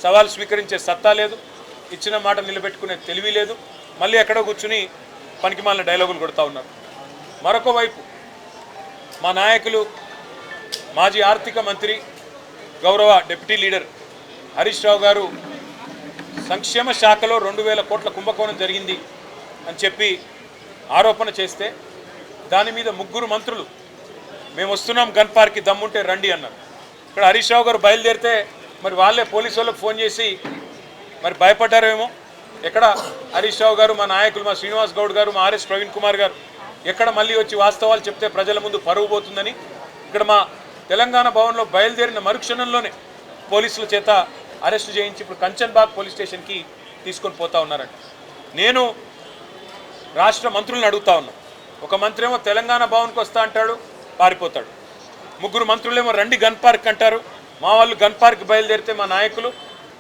సవాల్ స్వీకరించే సత్తా లేదు, ఇచ్చిన మాట నిలబెట్టుకునే తెలివి లేదు, మళ్ళీ ఎక్కడో కూర్చుని పనికిమాలిన డైలాగులు కొడతా ఉన్నారు. మరొక వైపు మా నాయకులు మాజీ ఆర్థిక మంత్రి గౌరవ డిప్యూటీ లీడర్ హరీష్ రావు గారు సంక్షేమ శాఖలో 2000 కోట్ల కుంభకోణం జరిగింది అని చెప్పి ఆరోపణ చేస్తే దాని మీద 3 మంత్రులు మేము వస్తున్నాం గన్ పార్క్కి దమ్ముంటే రండి అన్నారు. ఇక్కడ హరీష్ రావు గారు బయలుదేరితే మరి వాళ్ళే పోలీసు వాళ్ళకి ఫోన్ చేసి మరి భయపడ్డారేమో. ఎక్కడ హరీష్ రావు గారు, మా నాయకులు, మా శ్రీనివాస్ గౌడ్ గారు, మా ఆర్ఎస్ ప్రవీణ్ కుమార్ గారు ఎక్కడ మళ్ళీ వచ్చి వాస్తవాలు చెప్తే ప్రజల ముందు పరువు పోతుందని ఇక్కడ మా తెలంగాణ భవన్లో బయలుదేరిన మరుక్షణంలోనే పోలీసుల చేత అరెస్టు చేయించి ఇప్పుడు కంచన్బాగ్ పోలీస్ స్టేషన్కి తీసుకొని పోతా ఉన్నారంట. నేను రాష్ట్ర మంత్రులను అడుగుతా ఉన్నా. ఒక మంత్రి ఏమో తెలంగాణ భవన్కి వస్తా అంటాడు, పారిపోతాడు. 3 మంత్రులేమో రండి గన్ పార్క్ అంటారు. మా వాళ్ళు గన్ పార్క్ బయలుదేరితే మా నాయకులు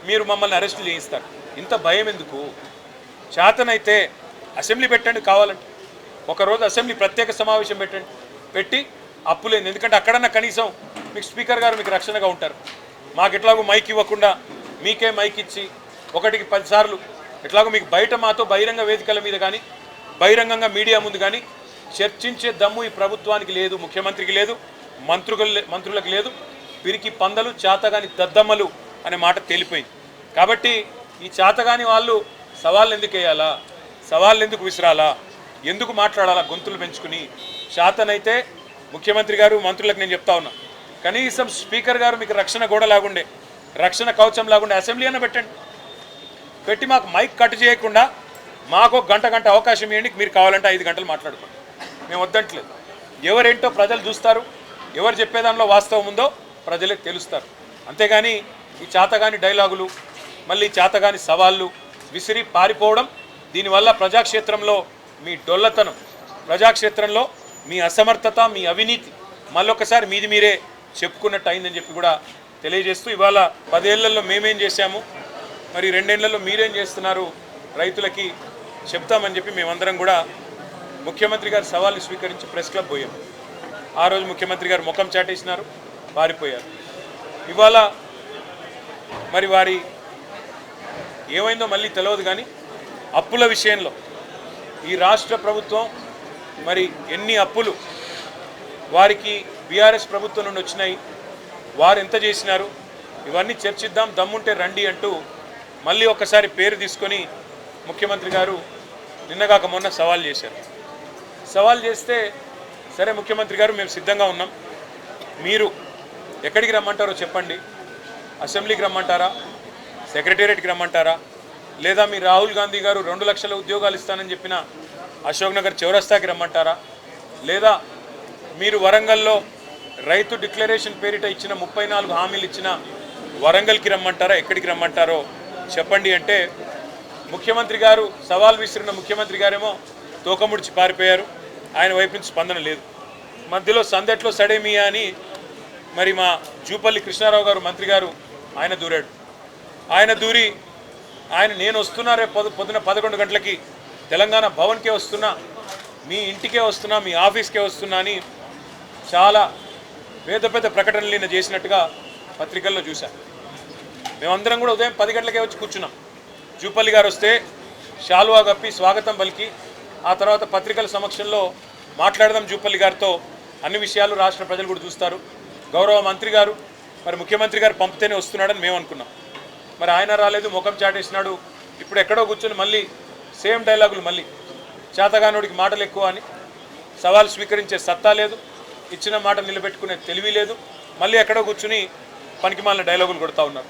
మీరు మమ్మల్ని అరెస్టు చేయిస్తారు. ఇంత భయం ఎందుకు? చేతనైతే అసెంబ్లీ పెట్టండి, కావాలంటే ఒకరోజు అసెంబ్లీ ప్రత్యేక సమావేశం పెట్టి అప్పులేదు. ఎందుకంటే అక్కడన్నా కనీసం మీకు స్పీకర్ గారు మీకు రక్షణగా ఉంటారు. మాకు ఎట్లాగో మైక్ ఇవ్వకుండా మీకే మైక్ ఇచ్చి 1కి 10 సార్లు ఎట్లాగో మీకు బయట మాతో బహిరంగ వేదికల మీద కానీ బహిరంగంగా మీడియా ముందు కానీ చర్చించే దమ్ము ఈ ప్రభుత్వానికి లేదు, ముఖ్యమంత్రికి లేదు, మంత్రులకు లేదు. పిరికి పందలు, చేతగాని దద్దమ్మలు అనే మాట తేలిపోయింది. కాబట్టి ఈ చేతగాని వాళ్ళు సవాళ్ళు ఎందుకు వేయాలా, సవాళ్ళు ఎందుకు విసిరాలా, ఎందుకు మాట్లాడాలా గొంతులు పెంచుకుని? చేతనైతే ముఖ్యమంత్రి గారు, మంత్రులకు నేను చెప్తా ఉన్నా, కనీసం స్పీకర్ గారు మీకు రక్షణ గోడ లాగుండే, రక్షణ కవచం లాగుండే అసెంబ్లీ అన్న పెట్టండి. పెట్టి మాకు మైక్ కట్ చేయకుండా మాకు గంట అవకాశం ఇవ్వండి. మీరు కావాలంటే 5 గంటలు మాట్లాడుకోండి, మేము వద్దంటలేదు. ఎవరేంటో ప్రజలు చూస్తారు, ఎవరు చెప్పేదానిలో వాస్తవం ఉందో ప్రజలకు తెలుస్తారు. అంతేగాని ఈ చేతగాని డైలాగులు, మళ్ళీ చేతగాని సవాళ్ళు విసిరి పారిపోవడం, దీనివల్ల ప్రజాక్షేత్రంలో మీ డొల్లతనం, ప్రజాక్షేత్రంలో మీ అసమర్థత, మీ అవినీతి మళ్ళొకసారి మీది మీరే చెప్పుకున్నట్టు అయిందని చెప్పి కూడా తెలియజేస్తూ, ఇవాళ 10 ఏళ్లలో మేమేం చేశాము, మరి 2 ఏళ్లలో మీరేం చేస్తున్నారు రైతులకి చెప్తామని చెప్పి మేమందరం కూడా ముఖ్యమంత్రి గారు సవాల్ని స్వీకరించి ప్రెస్ క్లబ్ పోయాము. ఆ రోజు ముఖ్యమంత్రి గారు ముఖం చాటేసినారు, పారిపోయారు. ఇవాళ మరి వారి ఏమైందో మళ్ళీ తెలియదు. కానీ అప్పుల విషయంలో ఈ రాష్ట్ర ప్రభుత్వం మరి ఎన్ని అప్పులు వారికి బీఆర్ఎస్ ప్రభుత్వం నుండి వచ్చినాయి, వారు ఎంత చేసినారు, ఇవన్నీ చర్చిద్దాం, దమ్ముంటే రండి అంటూ మళ్ళీ ఒక్కసారి పేరు తీసుకొని ముఖ్యమంత్రి గారు నిన్నగాక మొన్న సవాల్ చేశారు. సవాల్ చేస్తే సరే ముఖ్యమంత్రి గారు మేము సిద్ధంగా ఉన్నాం, మీరు ఎక్కడికి రమ్మంటారో చెప్పండి, అసెంబ్లీకి రమ్మంటారా, సెక్రటేరియట్కి రమ్మంటారా, లేదా మీ రాహుల్ గాంధీ గారు 2 లక్షల ఉద్యోగాలు ఇస్తానని చెప్పిన అశోక్ నగర్ చౌరస్తాకి రమ్మంటారా, లేదా మీరు వరంగల్లో రైతు డిక్లరేషన్ పేరిట ఇచ్చిన 34 హామీలు ఇచ్చిన వరంగల్కి రమ్మంటారా, ఎక్కడికి రమ్మంటారో చెప్పండి అంటే ముఖ్యమంత్రి గారు సవాల్ విసిరిన ముఖ్యమంత్రి గారేమో తోకముడిచి పారిపోయారు. ఆయన వైపు నుంచి స్పందన లేదు. మధ్యలో సందట్లో సడేమియా అని మరి మా జూపల్లి కృష్ణారావు గారు మంత్రి గారు ఆయన దూరాడు. ఆయన దూరి నేను వస్తున్నా, రేపు పొద్దున 11 గంటలకి తెలంగాణ భవన్కే వస్తున్నా, మీ ఇంటికే వస్తున్నా, మీ ఆఫీస్కే వస్తున్నా అని చాలా పెద్ద ప్రకటనలు ఈయన చేసినట్టుగా పత్రికల్లో చూశాను. మేమందరం కూడా ఉదయం 10 గంటలకే వచ్చి కూర్చున్నాం. జూపల్లి గారు వస్తే శాలువా కప్పి స్వాగతం పలికి ఆ తర్వాత పత్రికల సమక్షంలో మాట్లాడదాం జూపల్లి గారితో, అన్ని విషయాలు రాష్ట్ర ప్రజలు కూడా చూస్తారు. గౌరవ మంత్రి గారు మరి ముఖ్యమంత్రి గారు పంపితేనే వస్తున్నాడని మేము అనుకున్నాం. మరి ఆయన రాలేదు, ముఖం చాటేసినాడు. ఇప్పుడు ఎక్కడో కూర్చొని మళ్ళీ సేమ్ డైలాగులు, మళ్ళీ చేతగానోడికి మాటలు ఎక్కువ అని, సవాల్ స్వీకరించే సత్తా లేదు, ఇచ్చిన మాట నిలబెట్టుకునే తెలివి లేదు, మళ్ళీ ఎక్కడో కూర్చుని పనికిమాలిన డైలాగులు కొడతా ఉన్నారు.